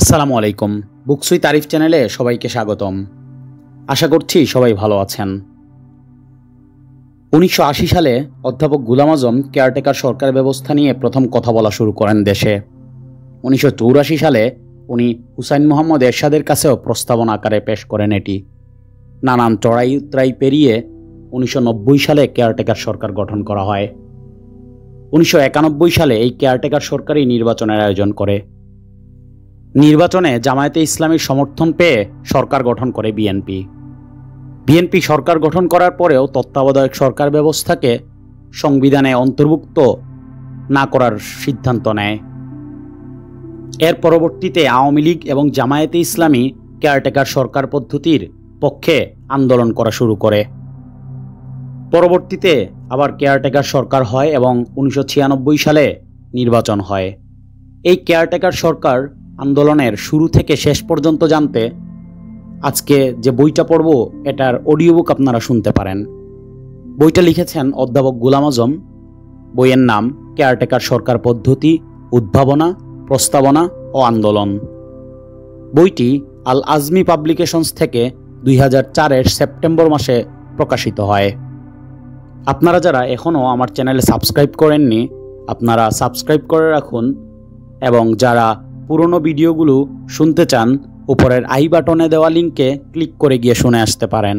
আসসালামু আলাইকুম। বুকসুই তারিফ চ্যানেলে সবাইকে স্বাগতম। আশা করছি সবাই ভালো আছেন। 1980 সালে অধ্যাপক গুলাম আজম কেয়ারটেকার সরকার ব্যবস্থা নিয়ে প্রথম কথা বলা শুরু করেন দেশে। 1984 সালে উনি হুসাইন মোহাম্মদ এরশাদের কাছেও প্রস্তাবনা আকারে পেশ করেন এটি। নানান চড়াই উতরাই পেরিয়ে 1990 সালে কেয়ারটেকার সরকার গঠন করা হয়। 1991 সালে এই কেয়ারটেকার সরকারই নির্বাচনের আয়োজন করে। নির্বাচনে জামায়াতে ইসলামীর সমর্থন পেয়ে সরকার গঠন করে বিএনপি সরকার গঠন করার পরেও তত্ত্বাবধায়ক সরকার ব্যবস্থাকে সংবিধানে অন্তর্ভুক্ত না করার সিদ্ধান্ত নেয়। এর পরবর্তীতে আওয়ামী লীগ এবং জামায়াতে ইসলামী কেয়ারটেকার সরকার পদ্ধতির পক্ষে আন্দোলন করা শুরু করে। পরবর্তীতে আবার কেয়ারটেকার সরকার হয় এবং 1996 সালে নির্বাচন হয়। এই কেয়ারটেকার সরকার আন্দোলনের শুরু থেকে শেষ পর্যন্ত জানতে আজকে যে বইটা পড়ব এটার অডিও বুক আপনারা শুনতে পারেন। বইটা লিখেছেন অধ্যাপক গুলাম আজম। বইয়ের নাম কেয়ারটেকার সরকার পদ্ধতি, উদ্ভাবনা, প্রস্তাবনা ও আন্দোলন। বইটি আল আজমি পাবলিকেশনস থেকে 2004-এর সেপ্টেম্বর মাসে প্রকাশিত হয়। আপনারা যারা এখনও আমার চ্যানেলে সাবস্ক্রাইব করেননি আপনারা সাবস্ক্রাইব করে রাখুন, এবং যারা পুরনো ভিডিওগুলো শুনতে চান উপরের আই বাটনে দেওয়া লিঙ্কে ক্লিক করে গিয়ে শুনে আসতে পারেন,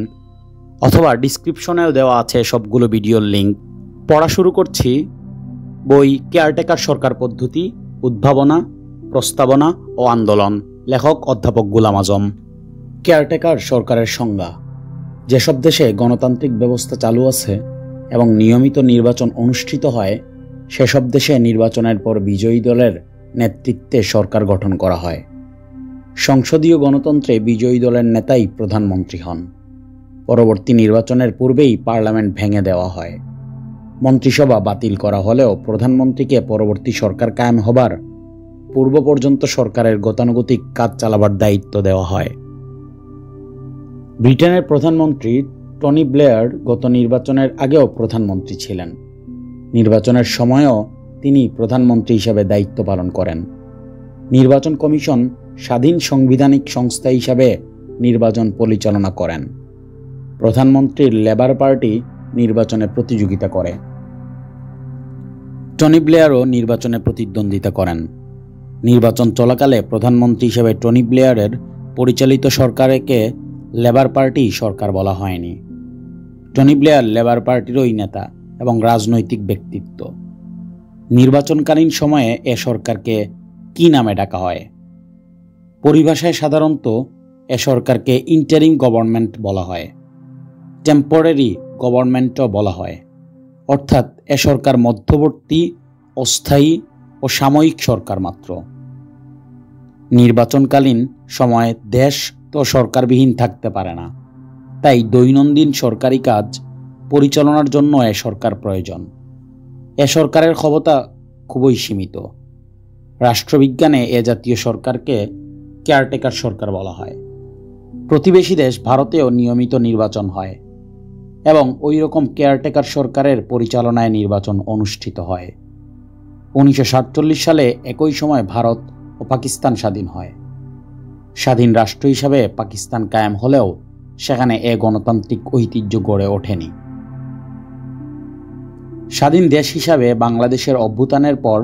অথবা ডিসক্রিপশনেও দেওয়া আছে সবগুলো ভিডিওর লিঙ্ক। পড়া শুরু করছি। বই কেয়ারটেকার সরকার পদ্ধতি, উদ্ভাবনা, প্রস্তাবনা ও আন্দোলন। লেখক অধ্যাপক গুলাম আজম। কেয়ারটেকার সরকারের সংজ্ঞা: যেসব দেশে গণতান্ত্রিক ব্যবস্থা চালু আছে এবং নিয়মিত নির্বাচন অনুষ্ঠিত হয় সেসব দেশে নির্বাচনের পর বিজয়ী দলের নেতৃত্বে সরকার গঠন করা হয়। সংসদীয় গণতন্ত্রে বিজয়ী দলের নেতাই প্রধানমন্ত্রী হন। পরবর্তী নির্বাচনের পূর্বেই পার্লামেন্ট ভেঙে দেওয়া হয়। মন্ত্রিসভা বাতিল করা হলেও প্রধানমন্ত্রীকে পরবর্তী সরকার কায়েম হবার পূর্ব পর্যন্ত সরকারের গতানুগতিক কাজ চালাবার দায়িত্ব দেওয়া হয়। ব্রিটেনের প্রধানমন্ত্রী টনি ব্লেয়ার গত নির্বাচনের আগেও প্রধানমন্ত্রী ছিলেন। নির্বাচনের সময়ও তিনি প্রধানমন্ত্রী হিসাবে দায়িত্ব পালন করেন। নির্বাচন কমিশন স্বাধীন সাংবিধানিক সংস্থা হিসাবে নির্বাচন পরিচালনা করেন। প্রধানমন্ত্রীর লেবার পার্টি নির্বাচনে প্রতিযোগিতা করে। টনি ব্লেয়ারও নির্বাচনে প্রতিদ্বন্দ্বিতা করেন। নির্বাচন চলাকালে প্রধানমন্ত্রী হিসেবে টনি ব্লেয়ারের পরিচালিত সরকারকে লেবার পার্টি সরকার বলা হয়নি। টনি ব্লেয়ার লেবার পার্টিরই নেতা এবং রাজনৈতিক ব্যক্তিত্ব। নির্বাচনকালীন সময়ে এ সরকারকে কি নামে ডাকা হয়? পরিভাষায় সাধারণত এ সরকারকে ইন্টারিম গভর্নমেন্ট বলা হয়, টেম্পোরারি গভর্নমেন্টও বলা হয়। অর্থাৎ এ সরকার মধ্যবর্তী, অস্থায়ী ও সাময়িক সরকার মাত্র। নির্বাচনকালীন সময়ে দেশ তো সরকারবিহীন থাকতে পারে না, তাই দৈনন্দিন সরকারি কাজ পরিচালনার জন্য এ সরকার প্রয়োজন। এ সরকারের ক্ষমতা খুবই সীমিত। রাষ্ট্রবিজ্ঞানে এ জাতীয় সরকারকে কেয়ারটেকার সরকার বলা হয়। প্রতিবেশী দেশ ভারতেও নিয়মিত নির্বাচন হয় এবং ওই রকম কেয়ারটেকার সরকারের পরিচালনায় নির্বাচন অনুষ্ঠিত হয়। 1947 সালে একই সময় ভারত ও পাকিস্তান স্বাধীন হয়। স্বাধীন রাষ্ট্র হিসাবে পাকিস্তান কায়েম হলেও সেখানে এ গণতান্ত্রিক ঐতিহ্য গড়ে ওঠেনি। স্বাধীন দেশ হিসাবে বাংলাদেশের অভ্যুত্থানের পর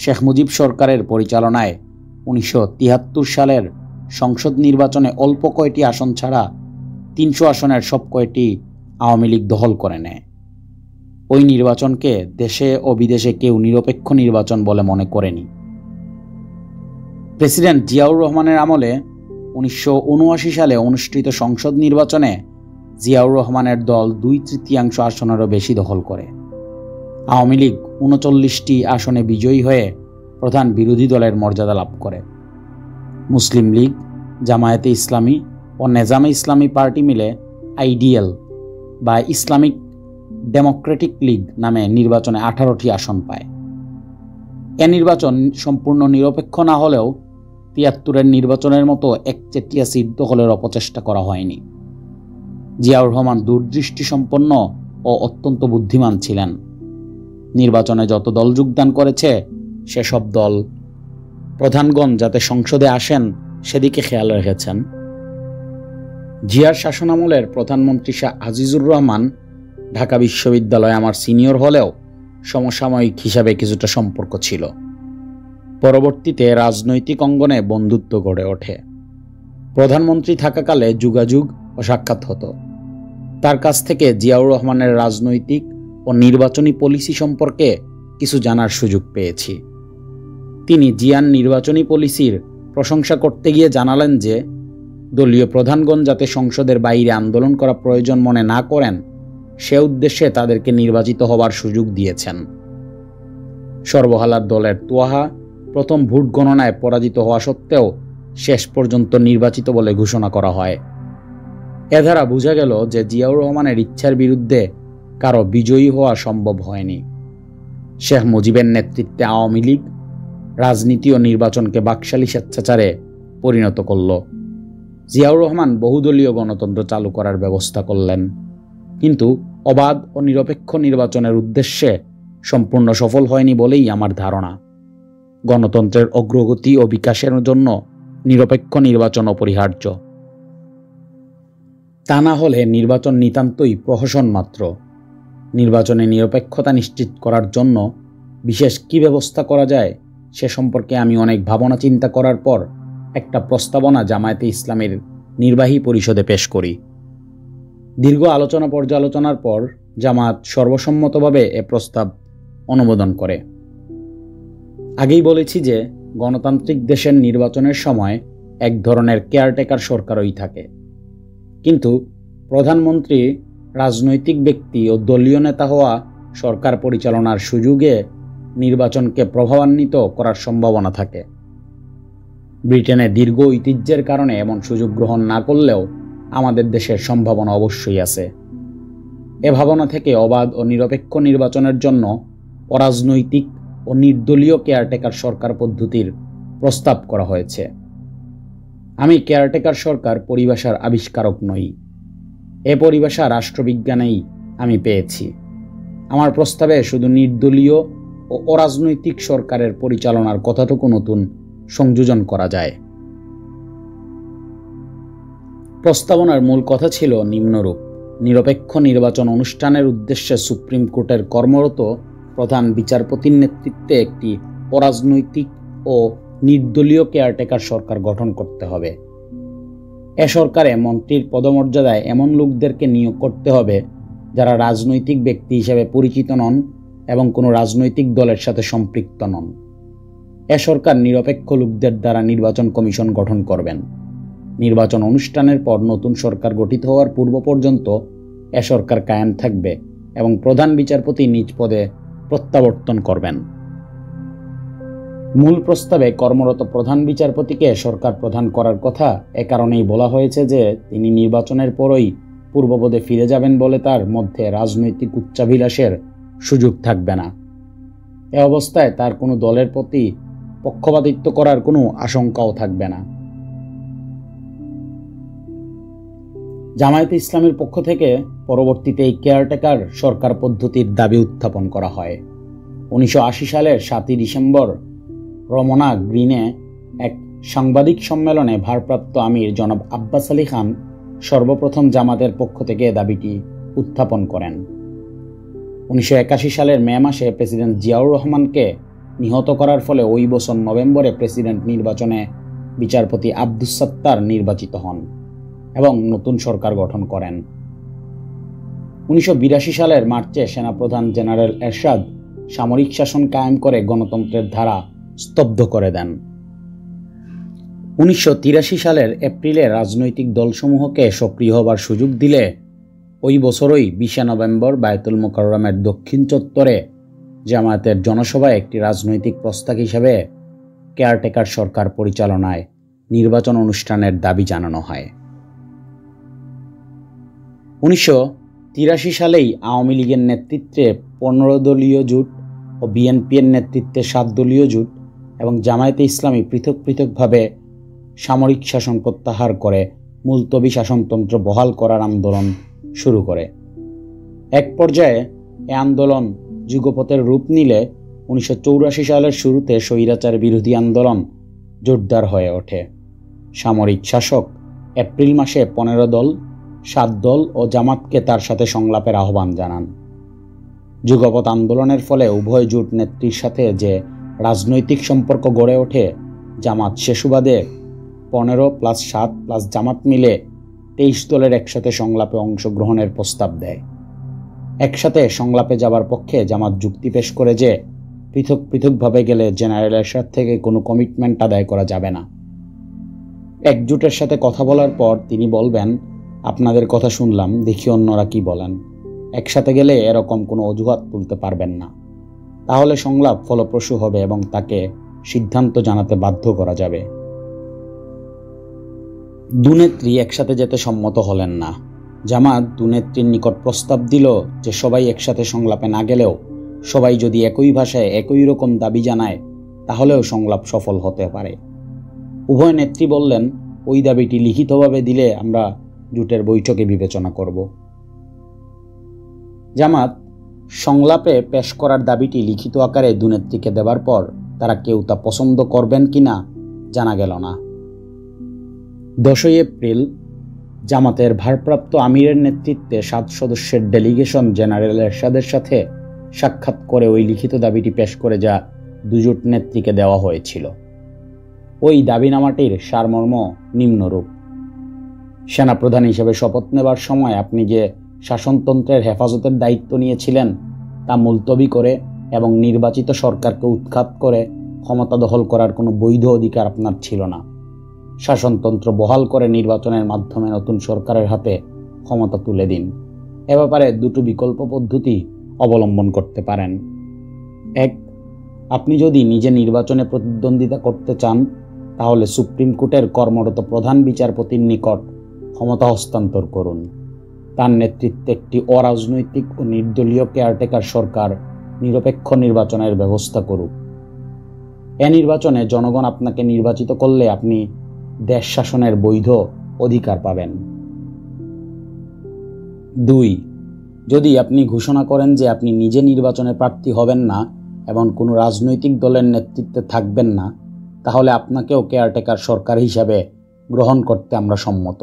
শেখ মুজিব সরকারের পরিচালনায় 1973 সালের সংসদ নির্বাচনে অল্প কয়েকটি আসন ছাড়া 300 আসনের সব কয়টি আওয়ামী লীগ দখল করে নেয়। ওই নির্বাচনকে দেশে ও বিদেশে কেউ নিরপেক্ষ নির্বাচন বলে মনে করেনি। প্রেসিডেন্ট জিয়াউর রহমানের আমলে 1979 সালে অনুষ্ঠিত সংসদ নির্বাচনে জিয়াউর রহমানের দল 2/3 আসনেরও বেশি দখল করে। আওয়ামী লীগ 39টি আসনে বিজয়ী হয়ে প্রধান বিরোধী দলের মর্যাদা লাভ করে। মুসলিম লীগ, জামায়াতে ইসলামী ও নেজামে ইসলামী পার্টি মিলে আইডিএল বা ইসলামিক ডেমোক্রেটিক লীগ নামে নির্বাচনে 18টি আসন পায়। এ নির্বাচন সম্পূর্ণ নিরপেক্ষ না হলেও 73-এর নির্বাচনের মতো একচেটিয়া সিট দখলের অপচেষ্টা করা হয়নি। জিয়াউর রহমান দূরদৃষ্টিসম্পন্ন ও অত্যন্ত বুদ্ধিমান ছিলেন। নির্বাচনে যত দল যোগদান করেছে সেসব দল প্রধানগণ যাতে সংসদে আসেন সেদিকে খেয়াল রেখেছেন। জিয়ার শাসনামলের প্রধানমন্ত্রী শাহ আজিজুর রহমান ঢাকা বিশ্ববিদ্যালয়ে আমার সিনিয়র হলেও সমসাময়িক হিসাবে কিছুটা সম্পর্ক ছিল। পরবর্তীতে রাজনৈতিক অঙ্গনে বন্ধুত্ব গড়ে ওঠে। প্রধানমন্ত্রী থাকাকালে যোগাযোগ ও সাক্ষাৎ হতো। তার কাছ থেকে জিয়াউর রহমানের রাজনৈতিক ও নির্বাচনী পলিসি সম্পর্কে কিছু জানার সুযোগ পেয়েছি। তিনি জিয়ার নির্বাচনী পলিসির প্রশংসা করতে গিয়ে জানালেন যে দলীয় প্রধানগণ যাতে সংসদের বাইরে আন্দোলন করা প্রয়োজন মনে না করেন সে উদ্দেশ্যে তাদেরকে নির্বাচিত হবার সুযোগ দিয়েছেন। সর্বহালার দলের তোয়াহা প্রথম ভোট গণনায় পরাজিত হওয়া সত্ত্বেও শেষ পর্যন্ত নির্বাচিত বলে ঘোষণা করা হয়। এ দ্বারা বোঝা গেল যে জিয়াউর রহমানের ইচ্ছার বিরুদ্ধে কারো বিজয়ী হওয়া সম্ভব হয়নি। শেখ মুজিবের নেতৃত্বে আওয়ামী লীগ রাজনীতি ও নির্বাচনকে বাকশালী স্বেচ্ছাচারে পরিণত করল। জিয়াউর রহমান বহুদলীয় গণতন্ত্র চালু করার ব্যবস্থা করলেন, কিন্তু অবাধ ও নিরপেক্ষ নির্বাচনের উদ্দেশ্যে সম্পূর্ণ সফল হয়নি বলেই আমার ধারণা। গণতন্ত্রের অগ্রগতি ও বিকাশের জন্য নিরপেক্ষ নির্বাচন অপরিহার্য। তা না হলে নির্বাচন নিতান্তই প্রহসন মাত্র। নির্বাচনে নিরপেক্ষতা নিশ্চিত করার জন্য বিশেষ কী ব্যবস্থা করা যায় সে সম্পর্কে আমি অনেক ভাবনা চিন্তা করার পর একটা প্রস্তাবনা জামায়াতে ইসলামের নির্বাহী পরিষদে পেশ করি। দীর্ঘ আলোচনা পর্যালোচনার পর জামায়াত সর্বসম্মতভাবে এ প্রস্তাব অনুমোদন করে। আগেই বলেছি যে গণতান্ত্রিক দেশের নির্বাচনের সময় এক ধরনের কেয়ারটেকার সরকারই থাকে, কিন্তু প্রধানমন্ত্রী রাজনৈতিক ব্যক্তি ও দলীয় নেতা হওয়া সরকার পরিচালনার সুযোগে নির্বাচনকে প্রভাবান্বিত করার সম্ভাবনা থাকে। ব্রিটেনে দীর্ঘ ঐতিহ্যের কারণে এমন সুযোগ গ্রহণ না করলেও আমাদের দেশের সম্ভাবনা অবশ্যই আছে। এ ভাবনা থেকে অবাধ ও নিরপেক্ষ নির্বাচনের জন্য অরাজনৈতিক ও নির্দলীয় কেয়ারটেকার সরকার পদ্ধতির প্রস্তাব করা হয়েছে। আমি কেয়ারটেকার সরকার পরিভাষার আবিষ্কারক নই। এ পরিভাষা রাষ্ট্রবিজ্ঞানেই আমি পেয়েছি। আমার প্রস্তাবে শুধু নির্দলীয় ও অরাজনৈতিক সরকারের পরিচালনার কথাটুকু নতুন সংযোজন করা যায়। প্রস্তাবনার মূল কথা ছিল নিম্নরূপ: নিরপেক্ষ নির্বাচন অনুষ্ঠানের উদ্দেশ্যে সুপ্রিম কোর্টের কর্মরত প্রধান বিচারপতির নেতৃত্বে একটি অরাজনৈতিক ও নির্দলীয় কেয়ারটেকার সরকার গঠন করতে হবে। এ সরকারে মন্ত্রীর পদমর্যাদায় এমন লোকদেরকে নিয়োগ করতে হবে যারা রাজনৈতিক ব্যক্তি হিসেবে পরিচিত নন এবং কোনো রাজনৈতিক দলের সাথে সম্পৃক্ত নন। এ সরকার নিরপেক্ষ লোকদের দ্বারা নির্বাচন কমিশন গঠন করবেন। নির্বাচন অনুষ্ঠানের পর নতুন সরকার গঠিত হওয়ার পূর্ব পর্যন্ত এ সরকার কায়েম থাকবে এবং প্রধান বিচারপতি নিজ পদে প্রত্যাবর্তন করবেন। মূল প্রস্তাবে কর্মরত প্রধান বিচারপতিকে সরকার প্রধান করার কথা এ কারণেই বলা হয়েছে যে তিনি নির্বাচনের পরই পূর্বপদে ফিরে যাবেন বলে তার মধ্যে রাজনৈতিক উচ্চাভিলাষের সুযোগ থাকবে না। এ অবস্থায় তার কোনো দলের প্রতি পক্ষপাতিত্ব করার কোনো আশঙ্কাও থাকবে না। জামায়াতে ইসলামের পক্ষ থেকে পরবর্তীতে এই কেয়ারটেকার সরকার পদ্ধতির দাবি উত্থাপন করা হয়। 1980 সালের 7 ডিসেম্বর রমনা গ্রিনে এক সাংবাদিক সম্মেলনে ভারপ্রাপ্ত আমির জনাব আব্বাস আলী খান সর্বপ্রথম জামাতের পক্ষ থেকে দাবিটি উত্থাপন করেন। 1981 সালের মে মাসে প্রেসিডেন্ট জিয়াউর রহমানকে নিহত করার ফলে ওই বছর নভেম্বরে প্রেসিডেন্ট নির্বাচনে বিচারপতি আব্দুস সাত্তার নির্বাচিত হন এবং নতুন সরকার গঠন করেন। 1982 সালের মার্চে সেনাপ্রধান জেনারেল এরশাদ সামরিক শাসন কায়েম করে গণতন্ত্রের ধারা স্তব্ধ করে দেন। 1983 সালের এপ্রিলে রাজনৈতিক দলসমূহকে সক্রিয় হবার সুযোগ দিলে ওই বছরই 20 নভেম্বর বায়তুল মোকাররমের দক্ষিণ চত্বরে জামায়াতের জনসভায় একটি রাজনৈতিক প্রস্তাব হিসাবে কেয়ারটেকার সরকার পরিচালনায় নির্বাচন অনুষ্ঠানের দাবি জানানো হয়। 1983 সালেই আওয়ামী লীগের নেতৃত্বে 15 দলীয় জোট ও বিএনপির নেতৃত্বে 7 দলীয় জোট এবং জামায়াতে ইসলামী পৃথক পৃথকভাবে সামরিক শাসন প্রত্যাহার করে মুলতবি শাসনতন্ত্র বহাল করার আন্দোলন শুরু করে। এক পর্যায়ে এ আন্দোলন যুগপথের রূপ নিলে 1984 সালের শুরুতে স্বৈরাচার বিরোধী আন্দোলন জোরদার হয়ে ওঠে। সামরিক শাসক এপ্রিল মাসে 15 দল, 7 দল ও জামাতকে তার সাথে সংলাপের আহ্বান জানান। যুগপৎ আন্দোলনের ফলে উভয় জোট নেত্রীর সাথে যে রাজনৈতিক সম্পর্ক গড়ে ওঠে, জামাত সে সুবাদে 15+7+ জামাত মিলে 23 দলের একসাথে সংলাপে অংশগ্রহণের প্রস্তাব দেয়। একসাথে সংলাপে যাবার পক্ষে জামাত যুক্তি পেশ করে যে পৃথক পৃথকভাবে গেলে জেনারেল এরশাদ থেকে কোনো কমিটমেন্ট আদায় করা যাবে না। একজোটের সাথে কথা বলার পর তিনি বলবেন, আপনাদের কথা শুনলাম, দেখি অন্যরা কি বলেন। একসাথে গেলে এরকম কোনো অজুহাত তুলতে পারবেন না, তাহলে সংলাপ ফলপ্রসূ হবে এবং তাকে সিদ্ধান্ত জানাতে বাধ্য করা যাবে। দুনেত্রী একসাথে যেতে সম্মত হলেন না। জামাত দুনেত্রীর নিকট প্রস্তাব দিল যে সবাই একসাথে সংলাপে না গেলেও সবাই যদি একই ভাষায় একই রকম দাবি জানায় তাহলেও সংলাপ সফল হতে পারে। উভয় নেত্রী বললেন, ওই দাবিটি লিখিতভাবে দিলে আমরা জোটের বৈঠকে বিবেচনা করব। জামাত সংলাপে পেশ করার দাবিটি লিখিত আকারে দুনেত্রীকে দেবার পর তারা কেউ তা পছন্দ করবেন কিনা জানা গেল না। 10 এপ্রিল জামাতের ভারপ্রাপ্ত আমিরের নেতৃত্বে 7 সদস্যের ডেলিগেশন জেনারেল এরশাদের সাথে সাক্ষাৎ করে ওই লিখিত দাবিটি পেশ করে যা দুজোট নেত্রীকে দেওয়া হয়েছিল। ওই দাবিনামাটির সারমর্ম নিম্নরূপ: সেনাপ্রধান হিসেবে শপথ নেবার সময় আপনি যে শাসনতন্ত্রের হেফাজতের দায়িত্ব নিয়েছিলেন তা মুলতবি করে এবং নির্বাচিত সরকারকে উৎখাত করে ক্ষমতা দখল করার কোনো বৈধ অধিকার আপনার ছিল না। শাসনতন্ত্র বহাল করে নির্বাচনের মাধ্যমে নতুন সরকারের হাতে ক্ষমতা তুলে দিন। এ ব্যাপারে দুটো বিকল্প পদ্ধতি অবলম্বন করতে পারেন। 1, আপনি যদি নিজে নির্বাচনে প্রতিদ্বন্দ্বিতা করতে চান তাহলে সুপ্রিম কোর্টের কর্মরত প্রধান বিচারপতির নিকট ক্ষমতা হস্তান্তর করুন। তার নেতৃত্বে একটি অরাজনৈতিক ও নির্দলীয় কেয়ারটেকার সরকার নিরপেক্ষ নির্বাচনের ব্যবস্থা করুক। এ নির্বাচনে জনগণ আপনাকে নির্বাচিত করলে আপনি দেশ শাসনের বৈধ অধিকার পাবেন। 2, যদি আপনি ঘোষণা করেন যে আপনি নিজে নির্বাচনে প্রার্থী হবেন না এবং কোনো রাজনৈতিক দলের নেতৃত্বে থাকবেন না, তাহলে আপনাকেও কেয়ারটেকার সরকার হিসাবে গ্রহণ করতে আমরা সম্মত।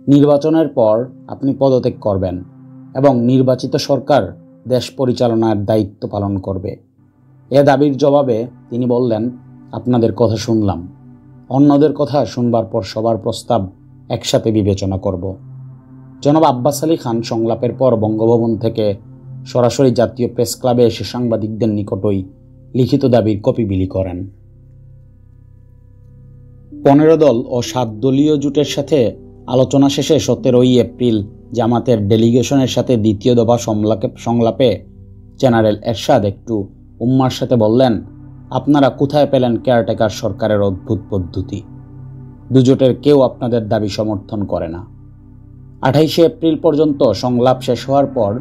নির্বাচনের পর আপনি পদত্যাগ করবেন এবং নির্বাচিত সরকার দেশ পরিচালনার দায়িত্ব পালন করবে। এ দাবির জবাবে তিনি বললেন, আপনাদের কথা শুনলাম, অন্যদের কথা শুনবার পর সবার প্রস্তাব একসাথে বিবেচনা করব। জনাব আব্বাস আলী খান সংলাপের পর বঙ্গভবন থেকে সরাসরি জাতীয় প্রেস ক্লাবে এসে সাংবাদিকদের নিকটই লিখিত দাবির কপি বিলি করেন। 15 দল ও 7 দলীয় জোটের সাথে আলোচনা শেষে 17 এপ্রিল জামাতের ডেলিগেশনের সাথে দ্বিতীয় দফা সংলাপে জেনারেল এরশাদ একটু উম্মার সাথে বললেন, আপনারা কোথায় পেলেন কেয়ারটেকার সরকারের অদ্ভুত পদ্ধতি? দুজোটের কেউ আপনাদের দাবি সমর্থন করে না। 28 এপ্রিল পর্যন্ত সংলাপ শেষ হওয়ার পর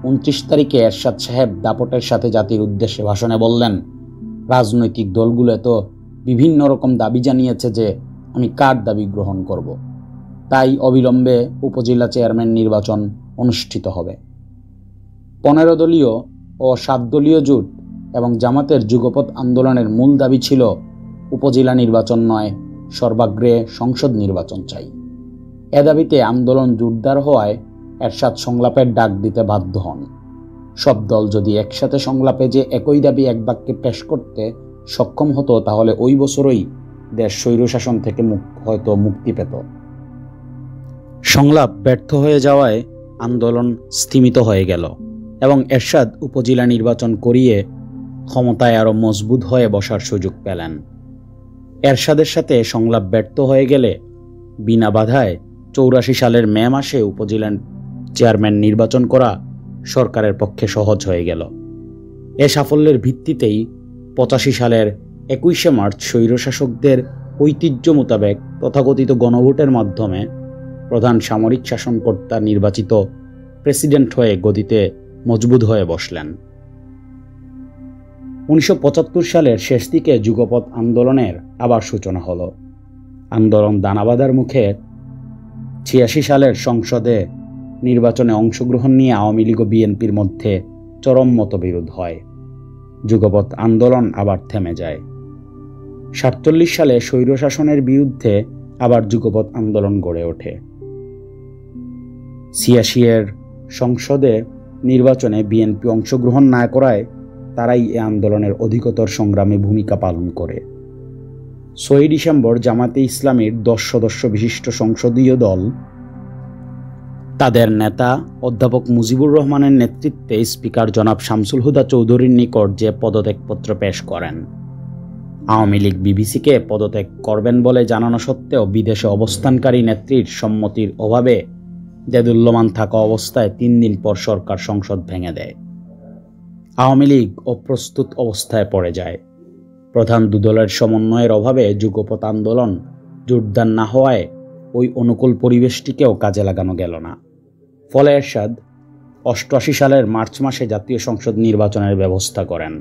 29 তারিখে এরশাদ সাহেব দাপটের সাথে জাতির উদ্দেশ্যে ভাষণে বললেন, রাজনৈতিক দলগুলো তো বিভিন্ন রকম দাবি জানিয়েছে যে আমি কার দাবি গ্রহণ করব। তাই অবিলম্বে উপজেলা চেয়ারম্যান নির্বাচন অনুষ্ঠিত হবে। 15 দলীয় ও 7 দলীয় জোট এবং জামাতের যুগপৎ আন্দোলনের মূল দাবি ছিল উপজেলা নির্বাচন নয়, সর্বাগ্রে সংসদ নির্বাচন চাই। এ দাবিতে আন্দোলন জোরদার হওয়ায় এরশাদ সংলাপের ডাক দিতে বাধ্য হন। সব দল যদি একসাথে সংলাপে যে একই দাবি এক বাক্যে পেশ করতে সক্ষম হতো তাহলে ওই বছরই দেশ স্বৈরশাসন থেকে হয়তো মুক্তি পেত। সংলাপ ব্যর্থ হয়ে যাওয়ায় আন্দোলন স্থিমিত হয়ে গেল এবং এরশাদ উপজেলা নির্বাচন করিয়ে ক্ষমতায় আরও মজবুত হয়ে বসার সুযোগ পেলেন। এরশাদের সাথে সংলাপ ব্যর্থ হয়ে গেলে বিনা বাধায় 84 সালের মে মাসে উপজেলা চেয়ারম্যান নির্বাচন করা সরকারের পক্ষে সহজ হয়ে গেল। এ সাফল্যের ভিত্তিতেই 85 সালের 21শে মার্চ স্বৈরশাসকদের ঐতিহ্য মোতাবেক তথাকথিত গণভোটের মাধ্যমে প্রধান সামরিক শাসনকর্তা নির্বাচিত প্রেসিডেন্ট হয়ে গদিতে মজবুত হয়ে বসলেন। 1975 সালের শেষ দিকে যুগপৎ আন্দোলনের আবার সূচনা হলো। আন্দোলন দানা বাঁধার মুখে 86 সালের সংসদে নির্বাচনে অংশগ্রহণ নিয়ে আওয়ামী লীগ ও বিএনপির মধ্যে চরম মতবিরোধ হয়। যুগপৎ আন্দোলন আবার থেমে যায়। 1947 সালে স্বৈরশাসনের বিরুদ্ধে আবার যুগপৎ আন্দোলন গড়ে ওঠে। 86 সংসদে নির্বাচনে বিএনপি অংশগ্রহণ না করায় তারাই এই আন্দোলনের অধিকতর সংগ্রামে ভূমিকা পালন করে। 6 ডিসেম্বর জামাতে ইসলামীর 10 সদস্য বিশিষ্ট সংসদীয় দল তাদের নেতা অধ্যাপক মুজিবুর রহমানের নেতৃত্বে স্পিকার জনাব শামসুল হুদা চৌধুরীর নিকট যে পদত্যাগপত্র পেশ করেন। আওয়ামী লীগ বিবিসিকে পদত্যাগ করবেন বলে জানানো সত্ত্বেও বিদেশে অবস্থানকারী নেত্রীর সম্মতির অভাবে দেদুল্যমান থাকা অবস্থায় 3 দিন পর সরকার সংসদ ভেঙে দেয়। আওয়ামী লীগ অপ্রস্তুত অবস্থায় পড়ে যায়। প্রধান দুদলের সমন্বয়ের অভাবে যুগপৎ আন্দোলন জোরদার না হওয়ায় ওই অনুকূল পরিবেশটিকেও কাজে লাগানো গেল না। ফলে এরশাদ 88 সালের মার্চ মাসে জাতীয় সংসদ নির্বাচনের ব্যবস্থা করেন।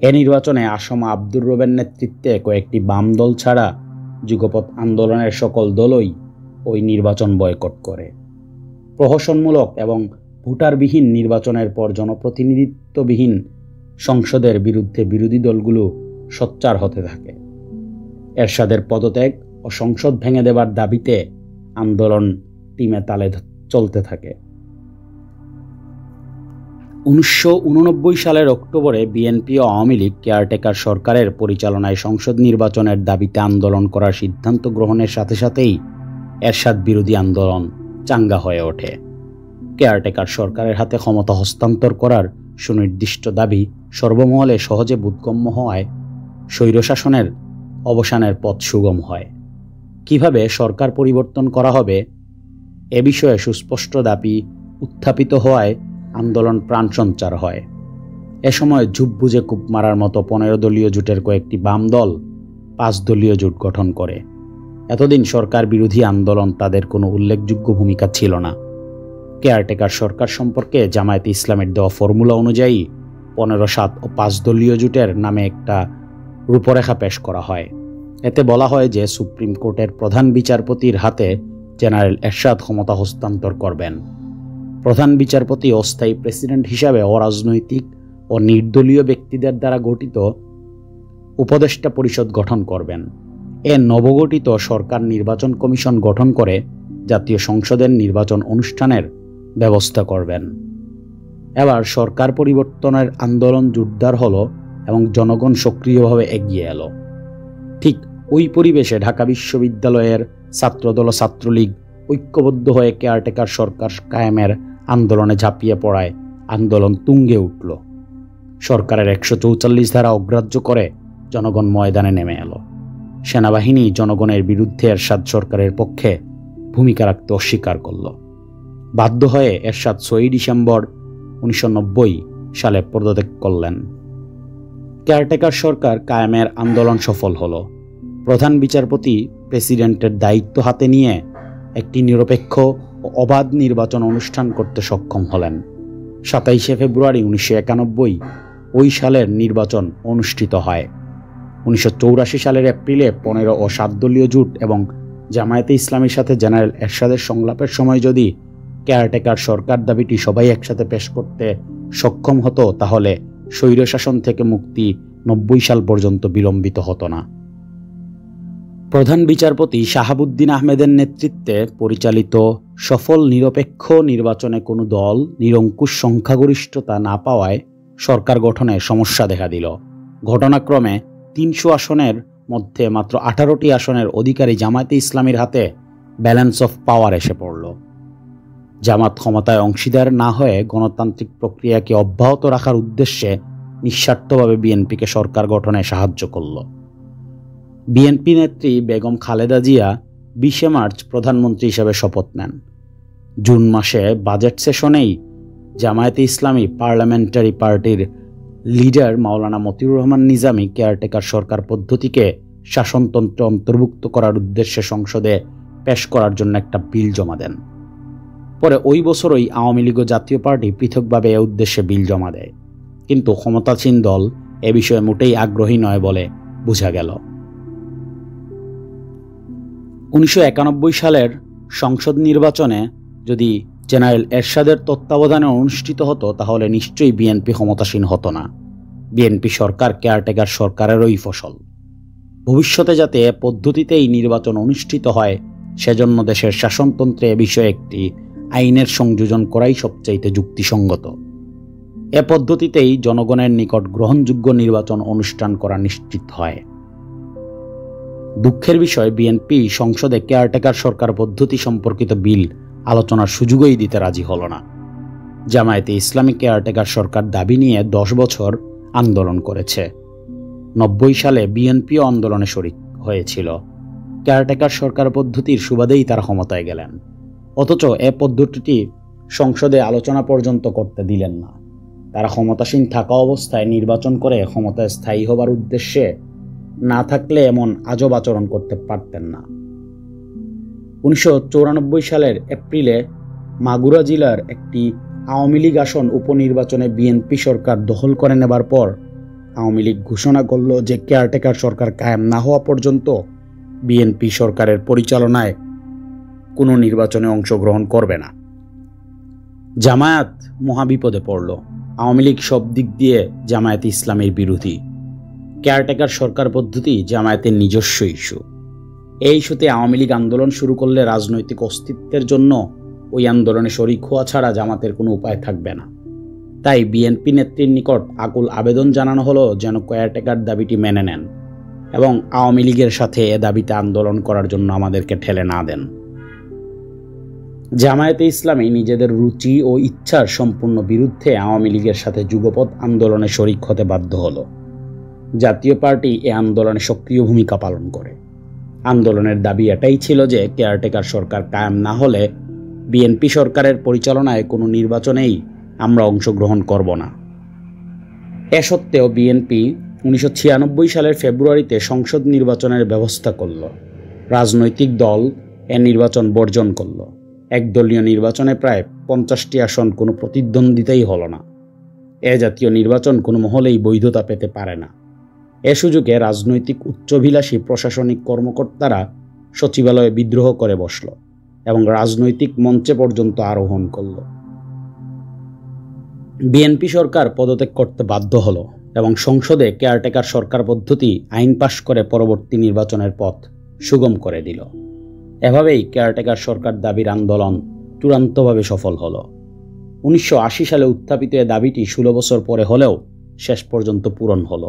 এ নির্বাচনে আসম আব্দুর রবের নেতৃত্বে কয়েকটি বাম দল ছাড়া যুগপৎ আন্দোলনের সকল দলই ওই নির্বাচন বয়কট করে। প্রহসনমূলক এবং ভোটারবিহীন নির্বাচনের পর জনপ্রতিনিধিত্ববিহীন সংসদের বিরুদ্ধে বিরোধী দলগুলো সোচ্চার হতে থাকে। এরশাদের পদত্যাগ ও সংসদ ভেঙে দেবার দাবিতে আন্দোলন টিমে তালে চলতে থাকে। 1989 সালের অক্টোবরে বিএনপি ও আওয়ামী লীগ কেয়ারটেকার সরকারের পরিচালনায় সংসদ নির্বাচনের দাবিতে আন্দোলন করার সিদ্ধান্ত গ্রহণের সাথে সাথেই এরশাদ বিরোধী আন্দোলন চাঙ্গা হয়ে ওঠে। কেয়ারটেকার সরকারের হাতে ক্ষমতা হস্তান্তর করার সুনির্দিষ্ট দাবি সর্বমহলে সহজে বোধগম্য হওয়ায় স্বৈরশাসনের অবসানের পথ সুগম হয়। কিভাবে সরকার পরিবর্তন করা হবে এ বিষয়ে সুস্পষ্ট দাবি উত্থাপিত হওয়ায় আন্দোলন প্রাণ সঞ্চার হয়। এ সময় ঝুপ বুঝে কূপ মারার মতো 15 দলীয় জোটের কয়েকটি বাম দল 5 দলীয় জোট গঠন করে। এতদিন সরকার বিরোধী আন্দোলন তাদের কোনো উল্লেখযোগ্য ভূমিকা ছিল না। কেয়ারটেকার সরকার সম্পর্কে জামায়াতে ইসলামের দেওয়া ফর্মুলা অনুযায়ী 15-7 ও 5 দলীয় জোটের নামে একটা রূপরেখা পেশ করা হয়। এতে বলা হয় যে সুপ্রিম কোর্টের প্রধান বিচারপতির হাতে জেনারেল এরশাদ ক্ষমতা হস্তান্তর করবেন। প্রধান বিচারপতি অস্থায়ী প্রেসিডেন্ট হিসাবে অরাজনৈতিক ও নির্দলীয় ব্যক্তিদের দ্বারা গঠিত উপদেষ্টা পরিষদ গঠন করবেন। এ নবগঠিত সরকার নির্বাচন কমিশন গঠন করে জাতীয় সংসদের নির্বাচন অনুষ্ঠানের ব্যবস্থা করবেন। এবার সরকার পরিবর্তনের আন্দোলন জোরদার হলো এবং জনগণ সক্রিয়ভাবে এগিয়ে এলো। ঠিক ওই পরিবেশে ঢাকা বিশ্ববিদ্যালয়ের ছাত্রদল ও ছাত্রলীগ ঐক্যবদ্ধ হয়ে কেয়ারটেকার সরকার কায়েমের আন্দোলনে ঝাঁপিয়ে পড়ায় আন্দোলন তুঙ্গে উঠল। সরকারের 144 ধারা অগ্রাহ্য করে জনগণ ময়দানে নেমে এলো। সেনাবাহিনী জনগণের বিরুদ্ধে এরশাদ সরকারের পক্ষে ভূমিকা রাখতে অস্বীকার করল। বাধ্য হয়ে এরশাদ 6 ডিসেম্বর 1990 সালে পদত্যাগ করলেন। কেয়ারটেকার সরকার কায়েমের আন্দোলন সফল হলো। প্রধান বিচারপতি প্রেসিডেন্টের দায়িত্ব হাতে নিয়ে একটি নিরপেক্ষ ও অবাধ নির্বাচন অনুষ্ঠান করতে সক্ষম হলেন। 27 ফেব্রুয়ারি 1991 ওই সালের নির্বাচন অনুষ্ঠিত হয়। 1984 সালের এপ্রিলে 15 ও 7 দলীয় জোট এবং জামায়াতে ইসলামীর সাথে জেনারেল এরশাদের সংলাপের সময় যদি কেয়ারটেকার সরকার দাবিটি সবাই একসাথে পেশ করতে সক্ষম হতো, তাহলে স্বৈরশাসন থেকে মুক্তি 90 সাল পর্যন্ত বিলম্বিত হতো না। প্রধান বিচারপতি শাহাবুদ্দিন আহমেদের নেতৃত্বে পরিচালিত সফল নিরপেক্ষ নির্বাচনে কোনো দল নিরঙ্কুশ সংখ্যাগরিষ্ঠতা না পাওয়ায় সরকার গঠনে সমস্যা দেখা দিল। ঘটনাক্রমে 300 আসনের মধ্যে মাত্র 18টি আসনের অধিকারী জামায়াতে ইসলামীর হাতে ব্যালেন্স অফ পাওয়ার এসে পড়ল। জামাত ক্ষমতায় অংশীদার না হয়ে গণতান্ত্রিক প্রক্রিয়াকে অব্যাহত রাখার উদ্দেশ্যে নিঃস্বার্থভাবে বিএনপিকে সরকার গঠনে সাহায্য করল। বিএনপি নেত্রী বেগম খালেদা জিয়া 20 মার্চ প্রধানমন্ত্রী হিসেবে শপথ নেন। জুন মাসে বাজেট সেশনেই জামায়াতে ইসলামী পার্লামেন্টারি পার্টির লিডার মাওলানা মতিউর রহমান নিজামী কেয়ারটেকার সরকার পদ্ধতিকে শাসনতন্ত্রে অন্তর্ভুক্ত করার উদ্দেশ্যে সংসদে পেশ করার জন্য একটা বিল জমা দেন। পরে ওই বছরই আওয়ামী লীগ ও জাতীয় পার্টি পৃথকভাবে এ উদ্দেশ্যে বিল জমা দেয়, কিন্তু ক্ষমতাসীন দল এ বিষয়ে মোটেই আগ্রহী নয় বলে বোঝা গেল। 1991 সালের সংসদ নির্বাচনে যদি জেনারেল এরশাদের তত্ত্বাবধানে অনুষ্ঠিত হতো, তাহলে নিশ্চয়ই বিএনপি ক্ষমতাসীন হতো না। বিএনপি সরকার কেয়ারটেকার সরকারেরই ফসল। ভবিষ্যতে যাতে এ পদ্ধতিতেই নির্বাচন অনুষ্ঠিত হয় সেজন্য দেশের শাসনতন্ত্রে এ বিষয়ে একটি আইনের সংযোজন করাই সবচাইতে যুক্তিসঙ্গত। এ পদ্ধতিতেই জনগণের নিকট গ্রহণযোগ্য নির্বাচন অনুষ্ঠান করা নিশ্চিত হয়। দুঃখের বিষয়, বিএনপি সংসদে কেয়ারটেকার সরকার পদ্ধতি সম্পর্কিত বিল আলোচনার সুযোগই দিতে রাজি হল না। জামায়াতে ইসলামী কেয়ারটেকার সরকার দাবি নিয়ে 10 বছর আন্দোলন করেছে। 90 সালে বিএনপিও আন্দোলনে শরিক হয়েছিল। কেয়ারটেকার সরকার পদ্ধতির সুবাদেই তারা ক্ষমতায় গেলেন, অথচ এ পদ্ধতিটি সংসদে আলোচনা পর্যন্ত করতে দিলেন না। তারা ক্ষমতাসীন থাকা অবস্থায় নির্বাচন করে ক্ষমতায় স্থায়ী হবার উদ্দেশ্যে না থাকলে এমন আজব আচরণ করতে পারতেন না। 1994 সালের এপ্রিলে মাগুরা জেলার একটি আওয়ামী লীগ আসন উপনির্বাচনে বিএনপি সরকার দখল করে নেবার পর আওয়ামী লীগ ঘোষণা করল যে কেয়ারটেকার সরকার কায়েম না হওয়া পর্যন্ত বিএনপি সরকারের পরিচালনায় কোনো নির্বাচনে অংশগ্রহণ করবে না। জামায়াত মহাবিপদে পড়ল। আওয়ামী লীগ সব দিক দিয়ে জামায়াতে ইসলামের বিরোধী। কেয়ারটেকার সরকার পদ্ধতি জামায়াতের নিজস্ব ইস্যু। এই ইস্যুতে আওয়ামী লীগ আন্দোলন শুরু করলে রাজনৈতিক অস্তিত্বের জন্য ওই আন্দোলনে শরিক হওয়া ছাড়া জামাতের কোনো উপায় থাকবে না। তাই বিএনপি নেত্রীর নিকট আকুল আবেদন জানানো হলো যেন কেয়ারটেকার দাবিটি মেনে নেন এবং আওয়ামী লীগের সাথে এ দাবিতে আন্দোলন করার জন্য আমাদেরকে ঠেলে না দেন। জামায়াতে ইসলামী নিজেদের রুচি ও ইচ্ছার সম্পূর্ণ বিরুদ্ধে আওয়ামী লীগের সাথে যুগপৎ আন্দোলনে শরিক হতে বাধ্য হলো। জাতীয় পার্টি এ আন্দোলনে সক্রিয় ভূমিকা পালন করে। আন্দোলনের দাবি এটাই ছিল যে কেয়ারটেকার সরকার কায়েম না হলে বিএনপি সরকারের পরিচালনায় কোনো নির্বাচনেই আমরা অংশগ্রহণ করব না। এ সত্ত্বেও বিএনপি 1996 সালের ফেব্রুয়ারিতে সংসদ নির্বাচনের ব্যবস্থা করল। রাজনৈতিক দল এ নির্বাচন বর্জন করল। একদলীয় নির্বাচনে প্রায় 50টি আসন কোনো প্রতিদ্বন্দ্বিতাই হল না। এ জাতীয় নির্বাচন কোনো মহলেই বৈধতা পেতে পারে না। এ সুযোগে রাজনৈতিক উচ্চাভিলাষী প্রশাসনিক কর্মকর্তারা সচিবালয়ে বিদ্রোহ করে বসল এবং রাজনৈতিক মঞ্চে পর্যন্ত আরোহণ করল। বিএনপি সরকার পদত্যাগ করতে বাধ্য হল এবং সংসদে কেয়ারটেকার সরকার পদ্ধতি আইন পাশ করে পরবর্তী নির্বাচনের পথ সুগম করে দিল। এভাবেই কেয়ারটেকার সরকার দাবির আন্দোলন চূড়ান্তভাবে সফল হল। 1980 সালে উত্থাপিত এ দাবিটি 16 বছর পরে হলেও শেষ পর্যন্ত পূরণ হল।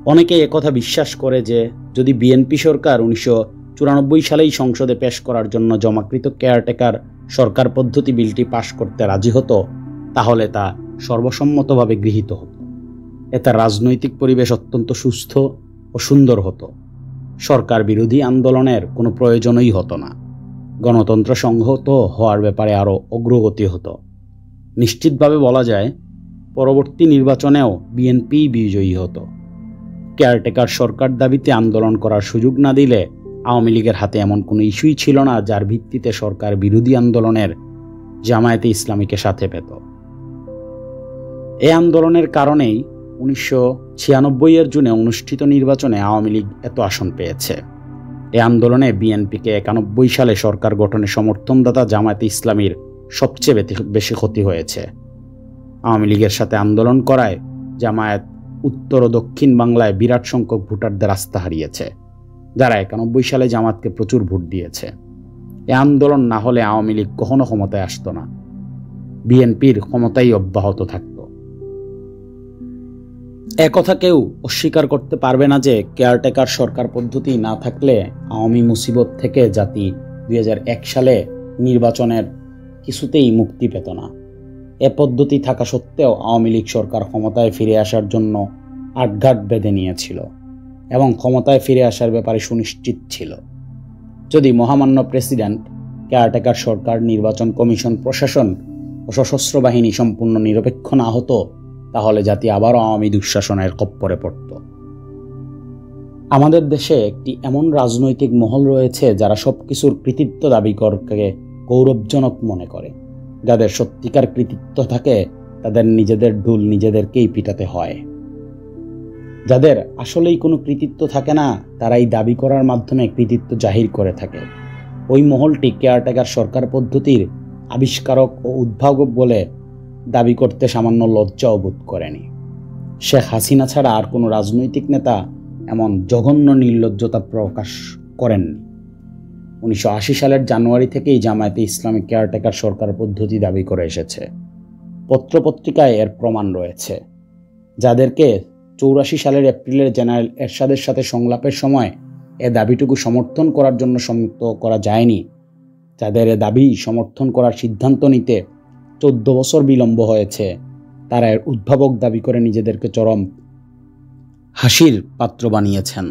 অনেকে একথা বিশ্বাস করে যে যদি বিএনপি সরকার 1994 সালেই সংসদে পেশ করার জন্য জমাকৃত কেয়ারটেকার সরকার পদ্ধতি বিলটি পাশ করতে রাজি হতো তাহলে তা সর্বসম্মতভাবে গৃহীত হতো। এতে রাজনৈতিক পরিবেশ অত্যন্ত সুস্থ ও সুন্দর হতো। সরকার বিরোধী আন্দোলনের কোনো প্রয়োজনই হতো না। গণতন্ত্র সংহত হওয়ার ব্যাপারে আরও অগ্রগতি হতো। নিশ্চিতভাবে বলা যায় পরবর্তী নির্বাচনেও বিএনপি বিজয়ী হতো। কেয়ারটেকার সরকার দাবিতে আন্দোলন করার সুযোগ না দিলে আওয়ামী লীগের হাতে এমন কোনো ইস্যুই ছিল না যার ভিত্তিতে সরকার বিরোধী আন্দোলনের জামায়াতে ইসলামীকে সাথে পেত। এই আন্দোলনের কারণেই 1996 জুনে অনুষ্ঠিত নির্বাচনে আওয়ামী লীগ এত আসন পেয়েছে। এই আন্দোলনে বিএনপিকে 91 সালে সরকার গঠনে সমর্থনদাতা জামায়াতে ইসলামীর সবচেয়ে বেশি ক্ষতি হয়েছে। আওয়ামী লীগের সাথে আন্দোলন করায় জামায়াত উত্তর ও দক্ষিণ বাংলায় বিরাট সংখ্যক ভোটারদের আস্থা হারিয়েছে, যারা 91 সালে জামাতকে প্রচুর ভোট দিয়েছে। এ আন্দোলন না হলে আওয়ামী লীগ কখনো ক্ষমতায় আসতো না, বিএনপির ক্ষমতাই অব্যাহত থাকত। একথা কেউ অস্বীকার করতে পারবে না যে কেয়ারটেকার সরকার পদ্ধতি না থাকলে আওয়ামী মুসিবত থেকে জাতি 2001 সালে নির্বাচনের কিছুতেই মুক্তি পেত না। এ পদ্ধতি থাকা সত্ত্বেও আওয়ামী লীগ সরকার ক্ষমতায় ফিরে আসার জন্য আটঘাট বেঁধে নিয়েছিল এবং ক্ষমতায় ফিরে আসার ব্যাপারে সুনিশ্চিত ছিল। যদি মহামান্য প্রেসিডেন্ট, কেয়ারটেকার সরকার, নির্বাচন কমিশন, প্রশাসন ও সশস্ত্র বাহিনী সম্পূর্ণ নিরপেক্ষ না হতো তাহলে জাতি আবারও আওয়ামী দুঃশাসনের খপ্পরে পড়ত। আমাদের দেশে একটি এমন রাজনৈতিক মহল রয়েছে যারা সবকিছুর কৃতিত্ব দাবি করে গৌরবজনক মনে করে। যাদের সত্যিকার কৃতিত্ব থাকে তাদের নিজেদের ঢুল নিজেদেরকেই পিটাতে হয়। যাদের আসলেই কোনো কৃতিত্ব থাকে না তারাই দাবি করার মাধ্যমে কৃতিত্ব জাহির করে থাকে। ওই মহলটি কেয়ারটেকার সরকার পদ্ধতির আবিষ্কারক ও উদ্ভাবক বলে দাবি করতে সামান্য লজ্জাও বোধ করেনি। শেখ হাসিনা ছাড়া আর কোনো রাজনৈতিক নেতা এমন জঘন্য নির্লজ্জতা প্রকাশ করেননি। 1980 সালের জানুয়ারি থেকেই জামায়াতে ইসলামী কেয়ারটেকার সরকার পদ্ধতি দাবি করে এসেছে। পত্রপত্রিকায় এর প্রমাণ রয়েছে। যাদেরকে 84 সালের এপ্রিলের জেনারেল এরশাদের সাথে সংলাপের সময় এ দাবিটুকু সমর্থন করার জন্য সম্মত করা যায়নি, যাদের এ দাবি সমর্থন করার সিদ্ধান্ত নিতে 14 বছর বিলম্ব হয়েছে, তারা এর উদ্ভাবক দাবি করে নিজেদেরকে চরম হাসির পাত্র বানিয়েছেন।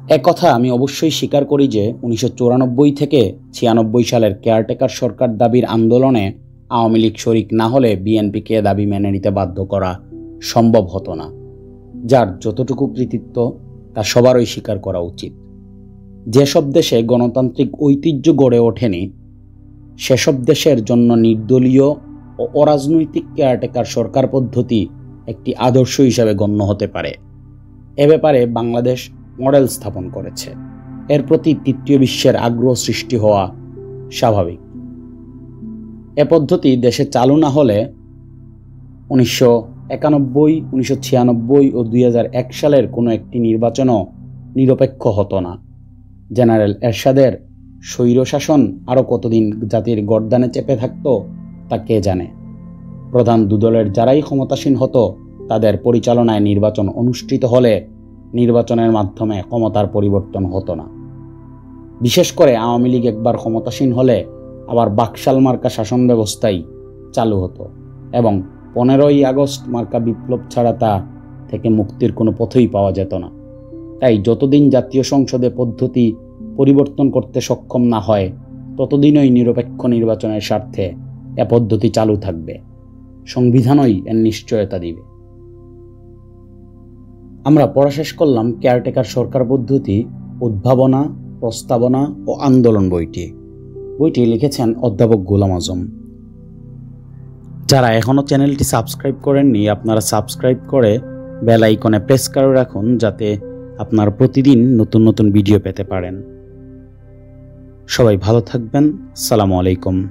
একথা আমি অবশ্যই স্বীকার করি যে 1994 থেকে 96 সালের কেয়ারটেকার সরকার দাবির আন্দোলনে আওয়ামী লীগ শরিক না হলে বিএনপিকে দাবি মেনে নিতে বাধ্য করা সম্ভব হতো না। যার যতটুকু কৃতিত্ব তা সবারই স্বীকার করা উচিত। যেসব দেশে গণতান্ত্রিক ঐতিহ্য গড়ে ওঠেনি সেসব দেশের জন্য নির্দলীয় ও অরাজনৈতিক কেয়ারটেকার সরকার পদ্ধতি একটি আদর্শ হিসাবে গণ্য হতে পারে। এ ব্যাপারে বাংলাদেশ মডেল স্থাপন করেছে। এর প্রতি তৃতীয় বিশ্বের আগ্রহ সৃষ্টি হওয়া স্বাভাবিক। এ পদ্ধতি দেশে চালু না হলে 1991, 1996 ও 2001 সালের কোনো একটি নির্বাচনও নিরপেক্ষ হতো না। জেনারেল এরশাদের স্বৈরশাসন আরও কতদিন জাতির গর্দানে চেপে থাকত তা কে জানে। প্রধান দুদলের যারাই ক্ষমতাসীন হতো তাদের পরিচালনায় নির্বাচন অনুষ্ঠিত হলে নির্বাচনের মাধ্যমে ক্ষমতার পরিবর্তন হতো না। বিশেষ করে আওয়ামী লীগ একবার ক্ষমতাসীন হলে আবার বাকশাল মার্কা শাসন ব্যবস্থাই চালু হতো এবং 15ই আগস্ট মার্কা বিপ্লব ছাড়া তা থেকে মুক্তির কোনো পথই পাওয়া যেত না। তাই যতদিন জাতীয় সংসদে পদ্ধতি পরিবর্তন করতে সক্ষম না হয় ততদিনই নিরপেক্ষ নির্বাচনের স্বার্থে এ পদ্ধতি চালু থাকবে। সংবিধানই এর নিশ্চয়তা দিবে। আমরা পড়া শেষ করলাম কেয়ারটেকার সরকার পদ্ধতি উদ্ভাবনা, প্রস্তাবনা ও আন্দোলন বইটি লিখেছেন অধ্যাপক গোলাম আজম। যারা এখনও চ্যানেলটি সাবস্ক্রাইব করেননি আপনারা সাবস্ক্রাইব করে বেল আইকনে প্রেস করে রাখুন যাতে আপনারা প্রতিদিন নতুন নতুন ভিডিও পেতে পারেন। সবাই ভালো থাকবেন। আসসালামু আলাইকুম।